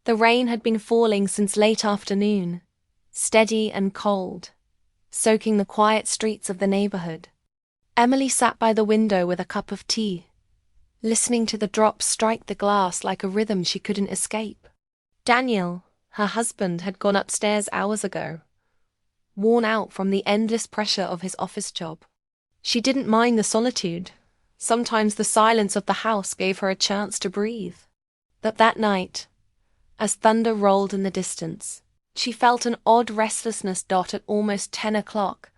The rain had been falling since late afternoon, steady and cold, soaking the quiet streets of the neighborhood. Emily sat by the window with a cup of tea, listening to the drops strike the glass like a rhythm she couldn't escape. Daniel, her husband, had gone upstairs hours ago, worn out from the endless pressure of his office job. She didn't mind the solitude. Sometimes the silence of the house gave her a chance to breathe. But that night, as thunder rolled in the distance, she felt an odd restlessness dot at almost 10 o'clock.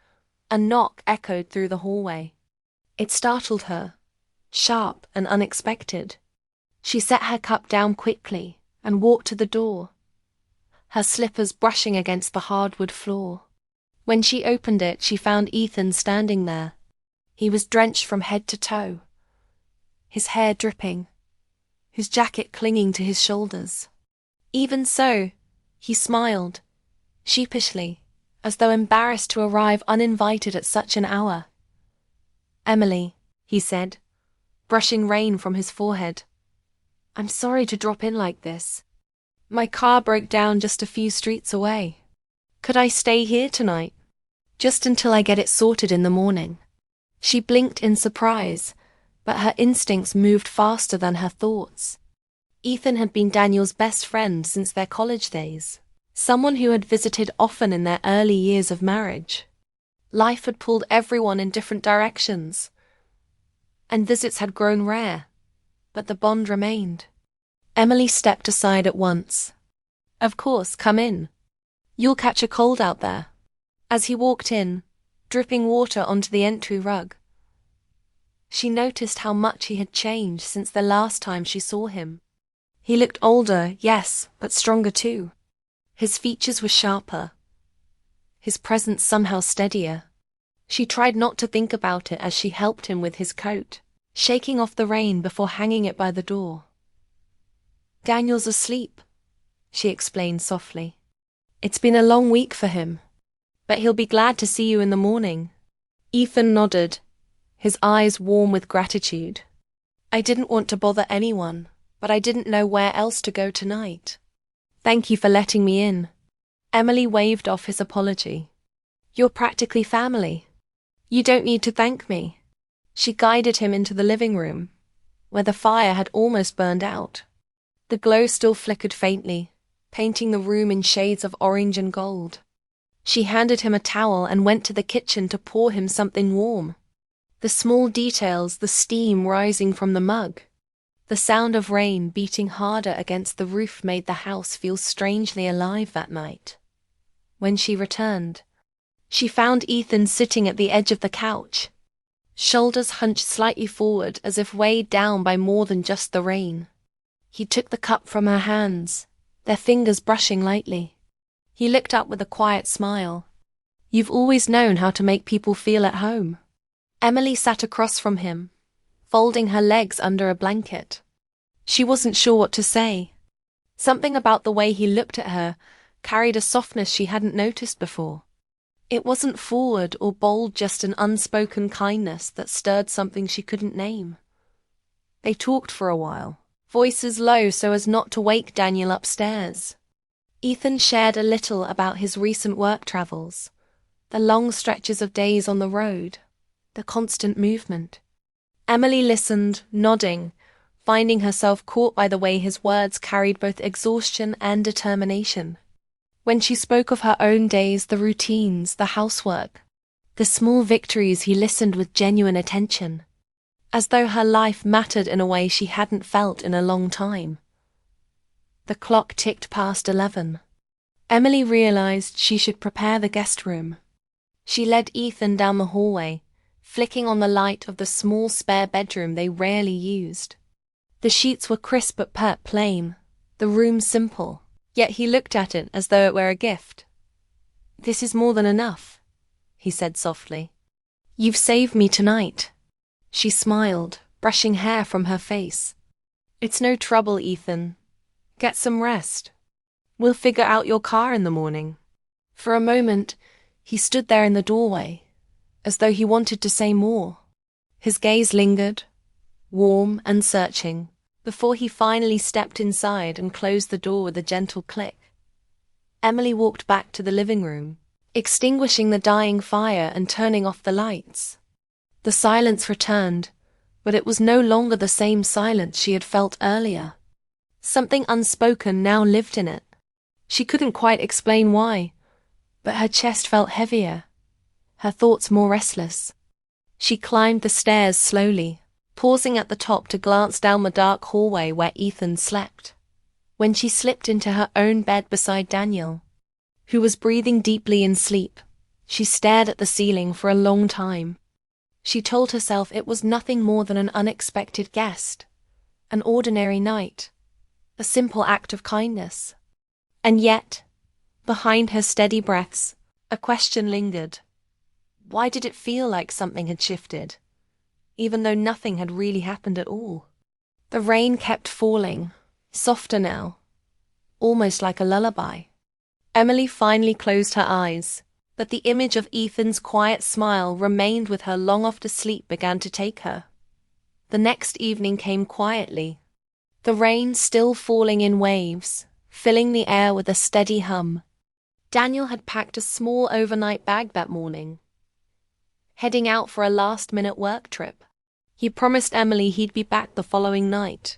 A knock echoed through the hallway. It startled her, sharp and unexpected. She set her cup down quickly and walked to the door, her slippers brushing against the hardwood floor. When she opened it, she found Ethan standing there. He was drenched from head to toe, his hair dripping, his jacket clinging to his shoulders. Even so, he smiled, sheepishly, as though embarrassed to arrive uninvited at such an hour. "Emily," he said, brushing rain from his forehead. "I'm sorry to drop in like this. My car broke down just a few streets away. Could I stay here tonight? Just until I get it sorted in the morning." She blinked in surprise, but her instincts moved faster than her thoughts. Ethan had been Daniel's best friend since their college days, someone who had visited often in their early years of marriage. Life had pulled everyone in different directions, and visits had grown rare, but the bond remained. Emily stepped aside at once. "Of course, come in. You'll catch a cold out there." As he walked in, dripping water onto the entry rug, she noticed how much he had changed since the last time she saw him. He looked older, yes, but stronger too. His features were sharper, his presence somehow steadier. She tried not to think about it as she helped him with his coat, shaking off the rain before hanging it by the door. "Daniel's asleep," she explained softly. "It's been a long week for him, but he'll be glad to see you in the morning." Ethan nodded, his eyes warm with gratitude. "I didn't want to bother anyone, but I didn't know where else to go tonight. Thank you for letting me in." Emily waved off his apology. "You're practically family. You don't need to thank me." She guided him into the living room, where the fire had almost burned out. The glow still flickered faintly, painting the room in shades of orange and gold. She handed him a towel and went to the kitchen to pour him something warm. The small details, the steam rising from the mug, the sound of rain beating harder against the roof made the house feel strangely alive that night. When she returned, she found Ethan sitting at the edge of the couch, shoulders hunched slightly forward as if weighed down by more than just the rain. He took the cup from her hands, their fingers brushing lightly. He looked up with a quiet smile. "You've always known how to make people feel at home." Emily sat across from him, folding her legs under a blanket. She wasn't sure what to say. Something about the way he looked at her carried a softness she hadn't noticed before. It wasn't forward or bold, just an unspoken kindness that stirred something she couldn't name. They talked for a while, voices low so as not to wake Daniel upstairs. Ethan shared a little about his recent work travels, the long stretches of days on the road, the constant movement. Emily listened, nodding, finding herself caught by the way his words carried both exhaustion and determination. When she spoke of her own days, the routines, the housework, the small victories, he listened with genuine attention, as though her life mattered in a way she hadn't felt in a long time. The clock ticked past 11. Emily realized she should prepare the guest room. She led Ethan down the hallway, flicking on the light of the small spare bedroom they rarely used. The sheets were crisp but pert plain, the room simple, yet he looked at it as though it were a gift. "This is more than enough," he said softly. "You've saved me tonight." She smiled, brushing hair from her face. "It's no trouble, Ethan. Get some rest. We'll figure out your car in the morning." For a moment, he stood there in the doorway, as though he wanted to say more. His gaze lingered, warm and searching, before he finally stepped inside and closed the door with a gentle click. Emily walked back to the living room, extinguishing the dying fire and turning off the lights. The silence returned, but it was no longer the same silence she had felt earlier. Something unspoken now lived in it. She couldn't quite explain why, but her chest felt heavier, her thoughts more restless. She climbed the stairs slowly, pausing at the top to glance down the dark hallway where Ethan slept. When she slipped into her own bed beside Daniel, who was breathing deeply in sleep, she stared at the ceiling for a long time. She told herself it was nothing more than an unexpected guest, an ordinary night, a simple act of kindness. And yet, behind her steady breaths, a question lingered. Why did it feel like something had shifted, even though nothing had really happened at all? The rain kept falling, softer now, almost like a lullaby. Emily finally closed her eyes, but the image of Ethan's quiet smile remained with her long after sleep began to take her. The next evening came quietly, the rain still falling in waves, filling the air with a steady hum. Daniel had packed a small overnight bag that morning, heading out for a last-minute work trip. He promised Emily he'd be back the following night,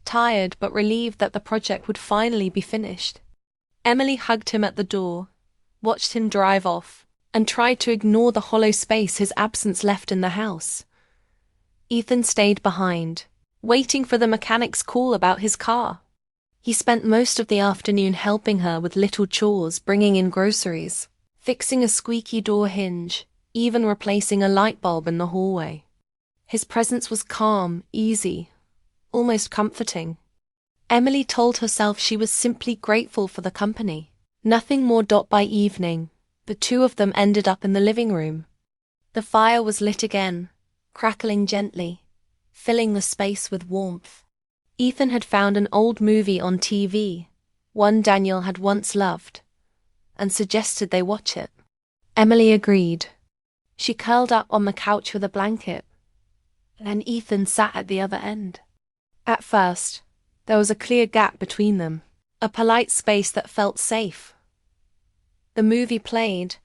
tired but relieved that the project would finally be finished. Emily hugged him at the door, watched him drive off, and tried to ignore the hollow space his absence left in the house. Ethan stayed behind, waiting for the mechanic's call about his car. He spent most of the afternoon helping her with little chores, bringing in groceries, fixing a squeaky door hinge, even replacing a light bulb in the hallway. His presence was calm, easy, almost comforting. Emily told herself she was simply grateful for the company. Nothing more. By evening, the two of them ended up in the living room. The fire was lit again, crackling gently, filling the space with warmth. Ethan had found an old movie on TV, one Daniel had once loved, and suggested they watch it. Emily agreed. She curled up on the couch with a blanket, and Ethan sat at the other end. At first, there was a clear gap between them, a polite space that felt safe. The movie played,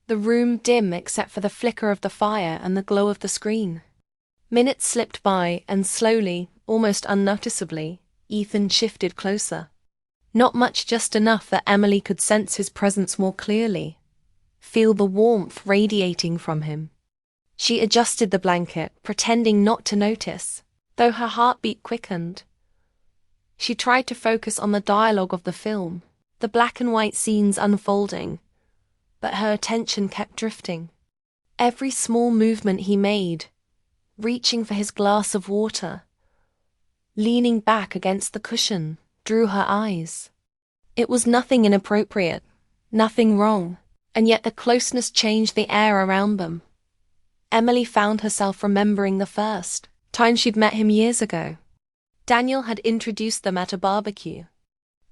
the room dim except for the flicker of the fire and the glow of the screen. Minutes slipped by, and slowly, almost unnoticeably, Ethan shifted closer. Not much, just enough that Emily could sense his presence more clearly, feel the warmth radiating from him. She adjusted the blanket, pretending not to notice, though her heartbeat quickened. She tried to focus on the dialogue of the film, the black and white scenes unfolding, but her attention kept drifting. Every small movement he made, reaching for his glass of water, leaning back against the cushion, drew her eyes. It was nothing inappropriate, nothing wrong, and yet the closeness changed the air around them. Emily found herself remembering the first time she'd met him years ago. Daniel had introduced them at a barbecue.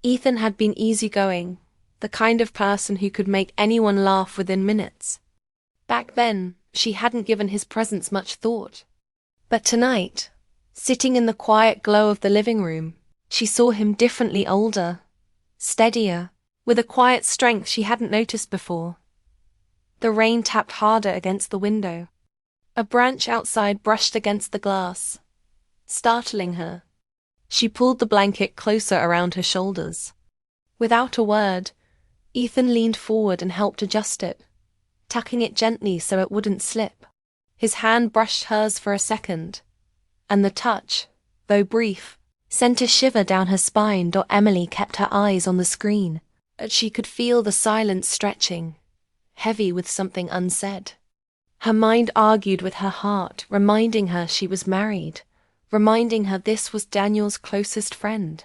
Ethan had been easygoing, the kind of person who could make anyone laugh within minutes. Back then, she hadn't given his presence much thought. But tonight, sitting in the quiet glow of the living room, she saw him differently, older, steadier, with a quiet strength she hadn't noticed before. The rain tapped harder against the window. A branch outside brushed against the glass, startling her. She pulled the blanket closer around her shoulders. Without a word, Ethan leaned forward and helped adjust it, tucking it gently so it wouldn't slip. His hand brushed hers for a second, and the touch, though brief, sent a shiver down her spine. Emily kept her eyes on the screen, but she could feel the silence stretching, heavy with something unsaid. Her mind argued with her heart, reminding her she was married, reminding her this was Daniel's closest friend.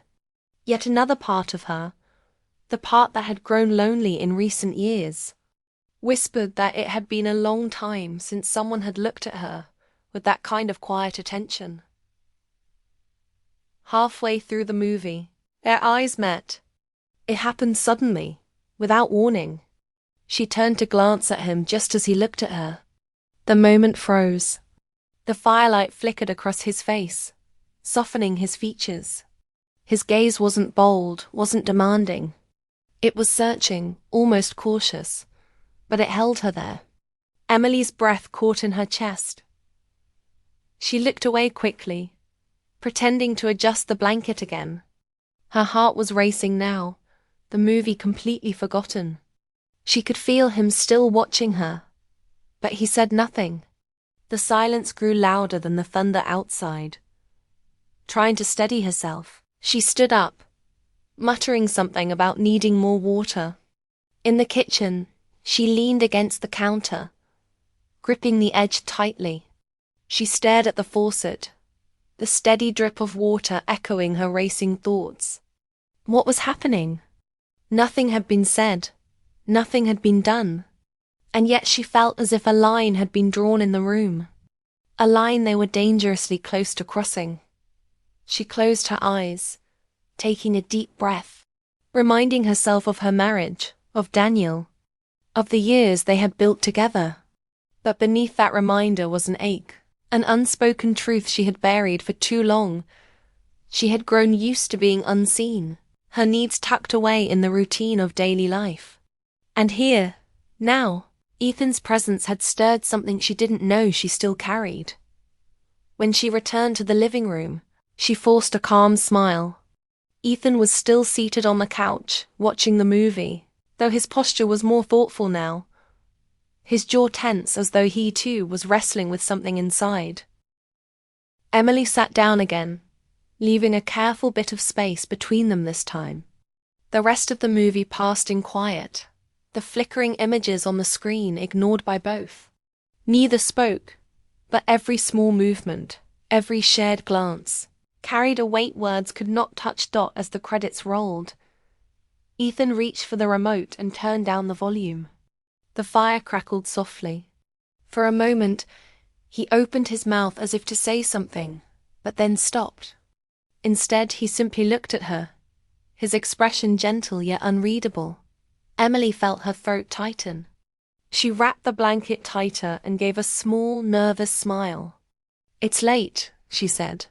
Yet another part of her, the part that had grown lonely in recent years, whispered that it had been a long time since someone had looked at her with that kind of quiet attention. Halfway through the movie, their eyes met. It happened suddenly, without warning. She turned to glance at him just as he looked at her. The moment froze. The firelight flickered across his face, softening his features. His gaze wasn't bold, wasn't demanding. It was searching, almost cautious, but it held her there. Emily's breath caught in her chest. She looked away quickly, pretending to adjust the blanket again. Her heart was racing now, the movie completely forgotten. She could feel him still watching her, but he said nothing. The silence grew louder than the thunder outside. Trying to steady herself, she stood up, muttering something about needing more water. In the kitchen, she leaned against the counter, gripping the edge tightly. She stared at the faucet, the steady drip of water echoing her racing thoughts. What was happening? Nothing had been said, nothing had been done, and yet she felt as if a line had been drawn in the room, a line they were dangerously close to crossing. She closed her eyes, taking a deep breath, reminding herself of her marriage, of Daniel, of the years they had built together. But beneath that reminder was an ache, an unspoken truth she had buried for too long. She had grown used to being unseen, her needs tucked away in the routine of daily life. And here, now, Ethan's presence had stirred something she didn't know she still carried. When she returned to the living room, she forced a calm smile. Ethan was still seated on the couch, watching the movie, though his posture was more thoughtful now, his jaw tense as though he too was wrestling with something inside. Emily sat down again, leaving a careful bit of space between them this time. The rest of the movie passed in quiet, the flickering images on the screen ignored by both. Neither spoke, but every small movement, every shared glance, carried a weight words could not touch. As the credits rolled, Ethan reached for the remote and turned down the volume. The fire crackled softly. For a moment, he opened his mouth as if to say something, but then stopped. Instead, he simply looked at her, his expression gentle yet unreadable. Emily felt her throat tighten. She wrapped the blanket tighter and gave a small, nervous smile. "It's late," she said,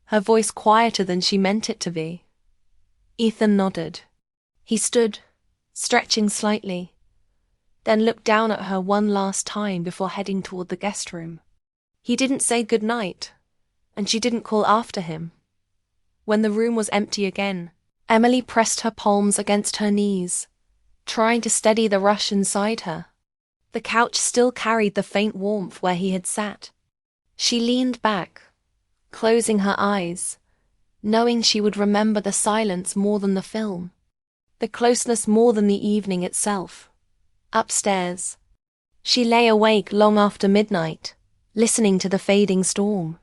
her voice quieter than she meant it to be. Ethan nodded. He stood, stretching slightly, then looked down at her one last time before heading toward the guest room. He didn't say goodnight, and she didn't call after him. When the room was empty again, Emily pressed her palms against her knees, trying to steady the rush inside her. The couch still carried the faint warmth where he had sat. She leaned back, closing her eyes, knowing she would remember the silence more than the film, the closeness more than the evening itself. Upstairs, she lay awake long after midnight, listening to the fading storm.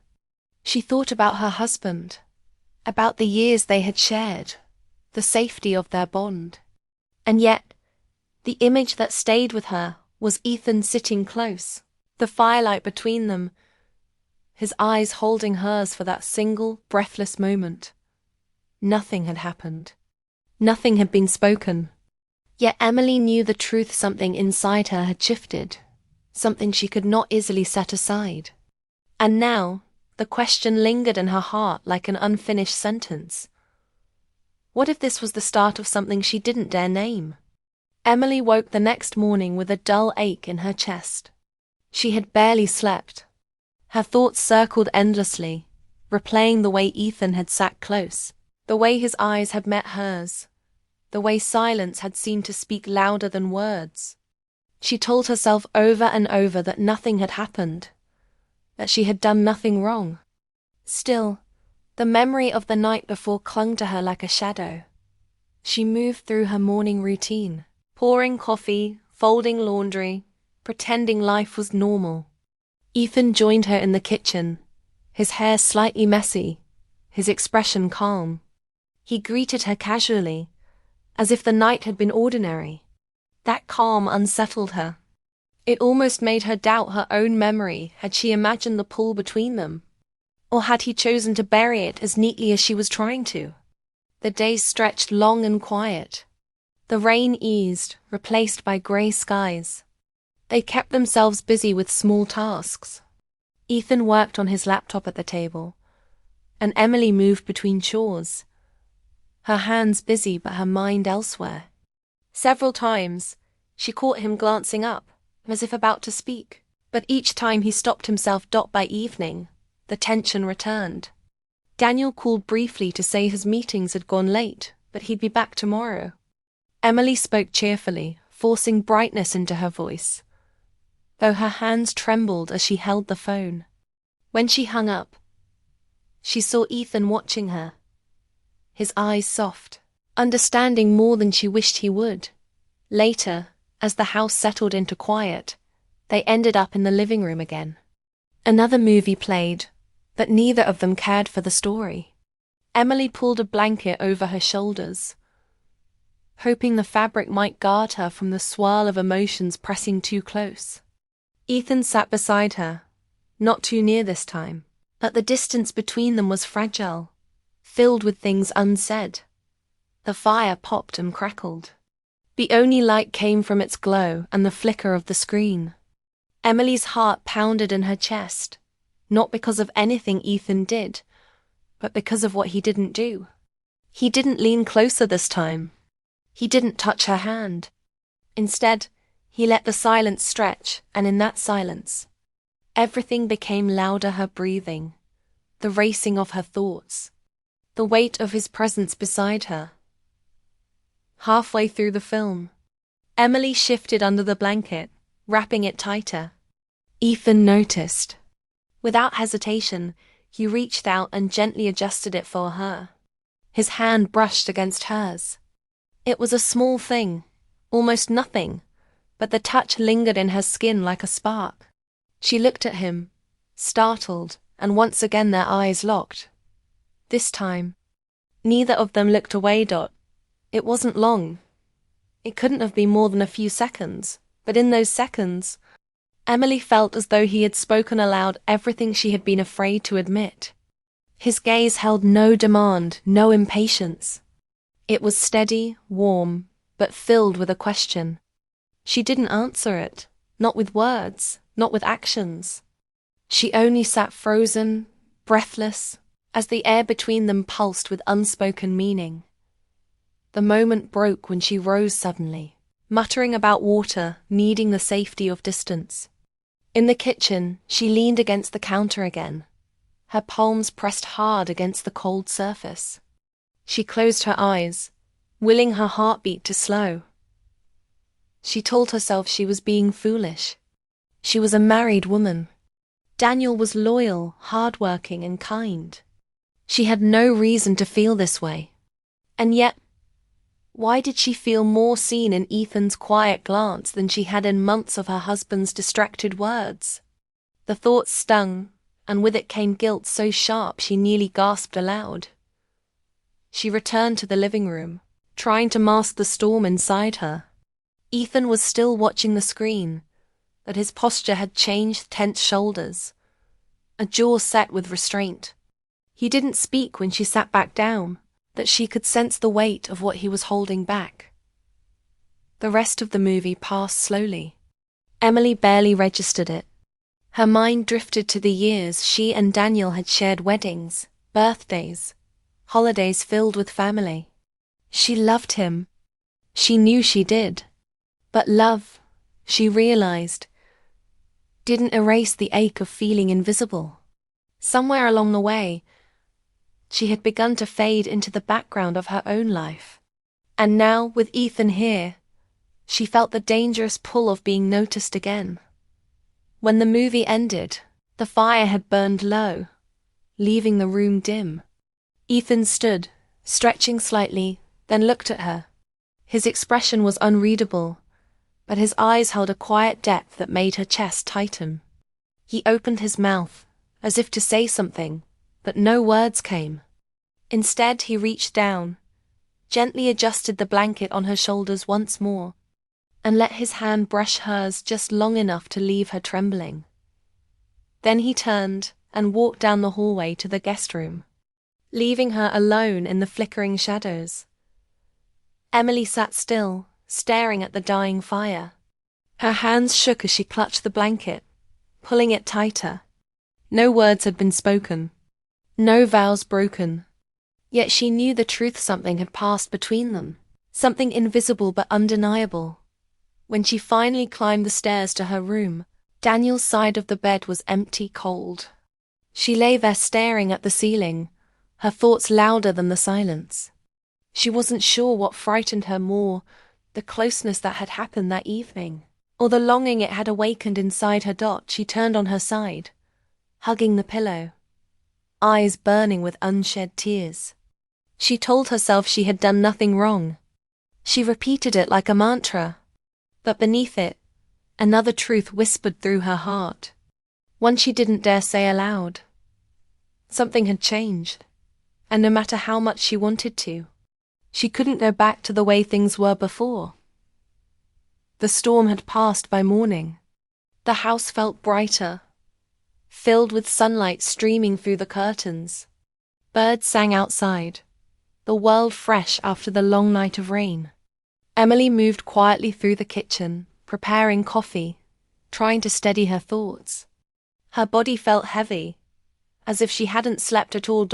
She thought about her husband, about the years they had shared, the safety of their bond. And yet, the image that stayed with her was Ethan sitting close, the firelight between them, his eyes holding hers for that single, breathless moment. Nothing had happened. Nothing had been spoken. Yet Emily knew the truth. Something inside her had shifted, something she could not easily set aside. And now, the question lingered in her heart like an unfinished sentence. What if this was the start of something she didn't dare name? Emily woke the next morning with a dull ache in her chest. She had barely slept. Her thoughts circled endlessly, replaying the way Ethan had sat close, the way his eyes had met hers, the way silence had seemed to speak louder than words. She told herself over and over that nothing had happened, that she had done nothing wrong. Still, the memory of the night before clung to her like a shadow. She moved through her morning routine, pouring coffee, folding laundry, pretending life was normal. Ethan joined her in the kitchen, his hair slightly messy, his expression calm. He greeted her casually, as if the night had been ordinary. That calm unsettled her. It almost made her doubt her own memory. Had she imagined the pull between them? Or had he chosen to bury it as neatly as she was trying to? The days stretched long and quiet. The rain eased, replaced by grey skies. They kept themselves busy with small tasks. Ethan worked on his laptop at the table, and Emily moved between chores, her hands busy but her mind elsewhere. Several times, she caught him glancing up, as if about to speak, but each time he stopped himself. By evening, the tension returned. Daniel called briefly to say his meetings had gone late, but he'd be back tomorrow. Emily spoke cheerfully, forcing brightness into her voice, though her hands trembled as she held the phone. When she hung up, she saw Ethan watching her, his eyes soft, understanding more than she wished he would. Later, as the house settled into quiet, they ended up in the living room again. Another movie played, but neither of them cared for the story. Emily pulled a blanket over her shoulders, hoping the fabric might guard her from the swirl of emotions pressing too close. Ethan sat beside her, not too near this time, but the distance between them was fragile, filled with things unsaid. The fire popped and crackled. The only light came from its glow and the flicker of the screen. Emily's heart pounded in her chest, not because of anything Ethan did, but because of what he didn't do. He didn't lean closer this time. He didn't touch her hand. Instead, he let the silence stretch, and in that silence, everything became louder: her breathing, the racing of her thoughts, the weight of his presence beside her. Halfway through the film, Emily shifted under the blanket, wrapping it tighter. Ethan noticed. Without hesitation, he reached out and gently adjusted it for her. His hand brushed against hers. It was a small thing, almost nothing, but the touch lingered in her skin like a spark. She looked at him, startled, and once again their eyes locked. This time, neither of them looked away. It wasn't long. It couldn't have been more than a few seconds, but in those seconds, Emily felt as though he had spoken aloud everything she had been afraid to admit. His gaze held no demand, no impatience. It was steady, warm, but filled with a question. She didn't answer it, not with words, not with actions. She only sat frozen, breathless, as the air between them pulsed with unspoken meaning. The moment broke when she rose suddenly, muttering about water, needing the safety of distance. In the kitchen, she leaned against the counter again, her palms pressed hard against the cold surface. She closed her eyes, willing her heartbeat to slow. She told herself she was being foolish. She was a married woman. Daniel was loyal, hardworking, and kind. She had no reason to feel this way. And yet, why did she feel more seen in Ethan's quiet glance than she had in months of her husband's distracted words? The thought stung, and with it came guilt so sharp she nearly gasped aloud. She returned to the living room, trying to mask the storm inside her. Ethan was still watching the screen, but his posture had changed: tense shoulders, a jaw set with restraint. He didn't speak when she sat back down, that she could sense the weight of what he was holding back. The rest of the movie passed slowly. Emily barely registered it. Her mind drifted to the years she and Daniel had shared: weddings, birthdays, holidays filled with family. She loved him. She knew she did. But love, she realized, didn't erase the ache of feeling invisible. Somewhere along the way, she had begun to fade into the background of her own life. And now, with Ethan here, she felt the dangerous pull of being noticed again. When the movie ended, the fire had burned low, leaving the room dim. Ethan stood, stretching slightly, then looked at her. His expression was unreadable, but his eyes held a quiet depth that made her chest tighten. He opened his mouth, as if to say something, but no words came. Instead, he reached down, gently adjusted the blanket on her shoulders once more, and let his hand brush hers just long enough to leave her trembling. Then he turned and walked down the hallway to the guest room, leaving her alone in the flickering shadows. Emily sat still, staring at the dying fire. Her hands shook as she clutched the blanket, pulling it tighter. No words had been spoken. No vows broken. Yet she knew the truth, something had passed between them. Something invisible but undeniable. When she finally climbed the stairs to her room, Daniel's side of the bed was empty, cold. She lay there staring at the ceiling, her thoughts louder than the silence. She wasn't sure what frightened her more, the closeness that had happened that evening, or the longing it had awakened inside her. She turned on her side, hugging the pillow, eyes burning with unshed tears. She told herself she had done nothing wrong. She repeated it like a mantra. But beneath it, another truth whispered through her heart. One she didn't dare say aloud. Something had changed, and no matter how much she wanted to, she couldn't go back to the way things were before. The storm had passed by morning. The house felt brighter, filled with sunlight streaming through the curtains. Birds sang outside, the world fresh after the long night of rain. Emily moved quietly through the kitchen, preparing coffee, trying to steady her thoughts. Her body felt heavy, as if she hadn't slept at all.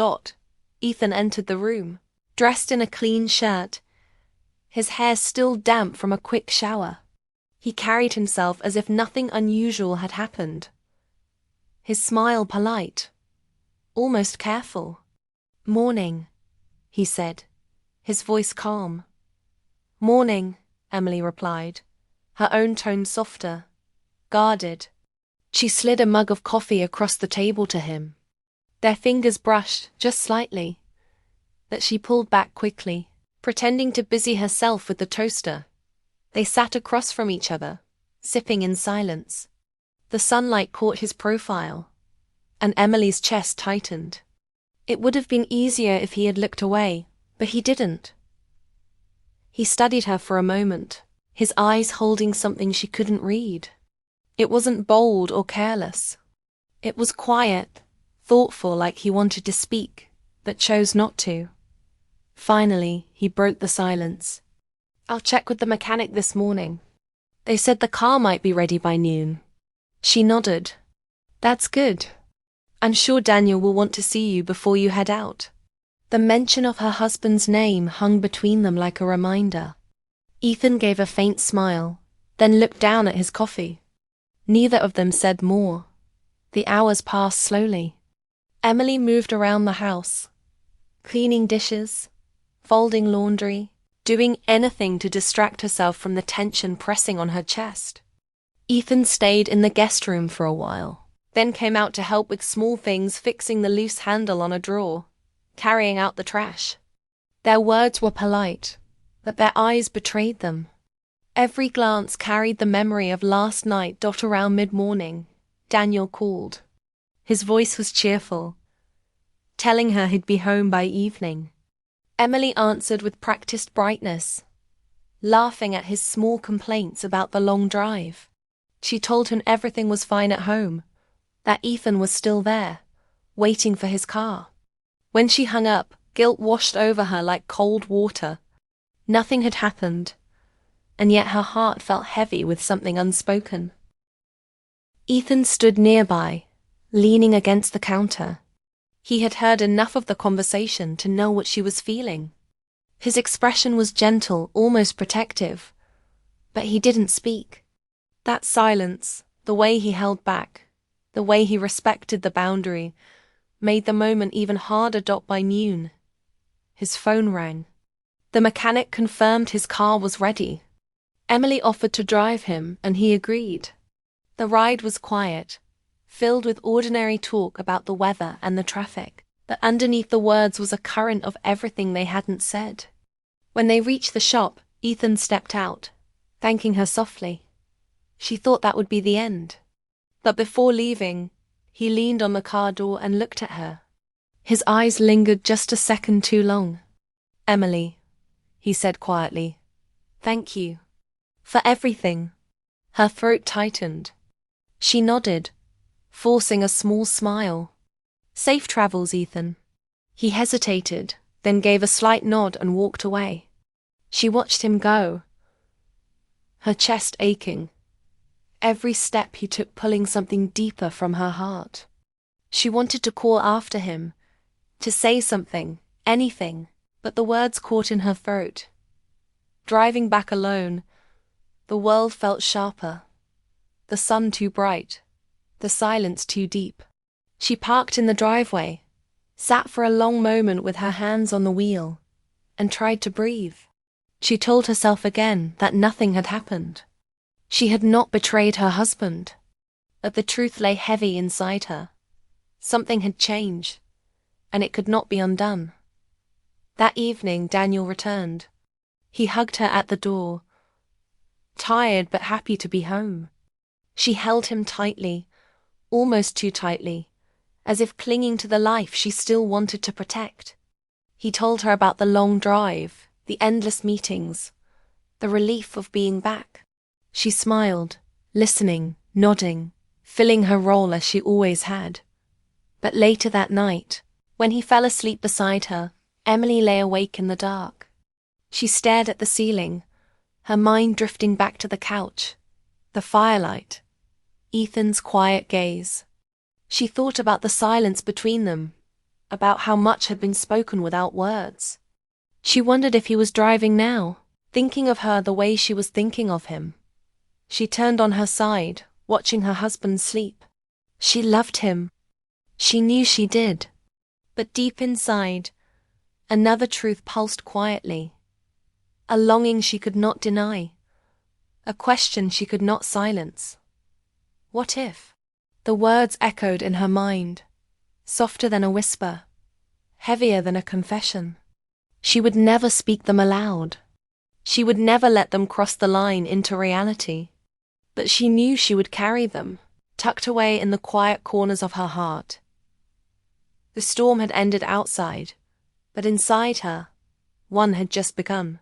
Ethan entered the room, dressed in a clean shirt, his hair still damp from a quick shower. He carried himself as if nothing unusual had happened. His smile polite, almost careful. "Morning," he said, his voice calm. "Morning," Emily replied, her own tone softer, guarded. She slid a mug of coffee across the table to him. Their fingers brushed, just slightly, that she pulled back quickly, pretending to busy herself with the toaster. They sat across from each other, sipping in silence. The sunlight caught his profile, and Emily's chest tightened. It would have been easier if he had looked away, but he didn't. He studied her for a moment, his eyes holding something she couldn't read. It wasn't bold or careless. It was quiet, thoughtful, like he wanted to speak, but chose not to. Finally, he broke the silence. "I'll check with the mechanic this morning. They said the car might be ready by noon." She nodded. "That's good. I'm sure Daniel will want to see you before you head out." The mention of her husband's name hung between them like a reminder. Ethan gave a faint smile, then looked down at his coffee. Neither of them said more. The hours passed slowly. Emily moved around the house, cleaning dishes, folding laundry, doing anything to distract herself from the tension pressing on her chest. Ethan stayed in the guest room for a while, then came out to help with small things, fixing the loose handle on a drawer, carrying out the trash. Their words were polite, but their eyes betrayed them. Every glance carried the memory of last night. Around mid-morning, Daniel called. His voice was cheerful, telling her he'd be home by evening. Emily answered with practiced brightness, laughing at his small complaints about the long drive. She told him everything was fine at home, that Ethan was still there, waiting for his car. When she hung up, guilt washed over her like cold water. Nothing had happened, and yet her heart felt heavy with something unspoken. Ethan stood nearby, leaning against the counter. He had heard enough of the conversation to know what she was feeling. His expression was gentle, almost protective, but he didn't speak. That silence, the way he held back, the way he respected the boundary, made the moment even harder. By noon, his phone rang. The mechanic confirmed his car was ready. Emily offered to drive him, and he agreed. The ride was quiet, filled with ordinary talk about the weather and the traffic, but underneath the words was a current of everything they hadn't said. When they reached the shop, Ethan stepped out, thanking her softly. She thought that would be the end. But before leaving, he leaned on the car door and looked at her. His eyes lingered just a second too long. "Emily," he said quietly, "thank you for everything." Her throat tightened. She nodded, forcing a small smile. "Safe travels, Ethan." He hesitated, then gave a slight nod and walked away. She watched him go, her chest aching, every step he took pulling something deeper from her heart. She wanted to call after him, to say something, anything, but the words caught in her throat. Driving back alone, the world felt sharper, the sun too bright, the silence too deep. She parked in the driveway, sat for a long moment with her hands on the wheel, and tried to breathe. She told herself again that nothing had happened. She had not betrayed her husband, but the truth lay heavy inside her. Something had changed, and it could not be undone. That evening, Daniel returned. He hugged her at the door, tired but happy to be home. She held him tightly, almost too tightly, as if clinging to the life she still wanted to protect. He told her about the long drive, the endless meetings, the relief of being back. She smiled, listening, nodding, filling her role as she always had. But later that night, when he fell asleep beside her, Emily lay awake in the dark. She stared at the ceiling, her mind drifting back to the couch, the firelight, Ethan's quiet gaze. She thought about the silence between them, about how much had been spoken without words. She wondered if he was driving now, thinking of her the way she was thinking of him. She turned on her side, watching her husband sleep. She loved him. She knew she did. But deep inside, another truth pulsed quietly. A longing she could not deny. A question she could not silence. What if? The words echoed in her mind, softer than a whisper, heavier than a confession. She would never speak them aloud. She would never let them cross the line into reality. But she knew she would carry them, tucked away in the quiet corners of her heart. The storm had ended outside, but inside her, one had just begun.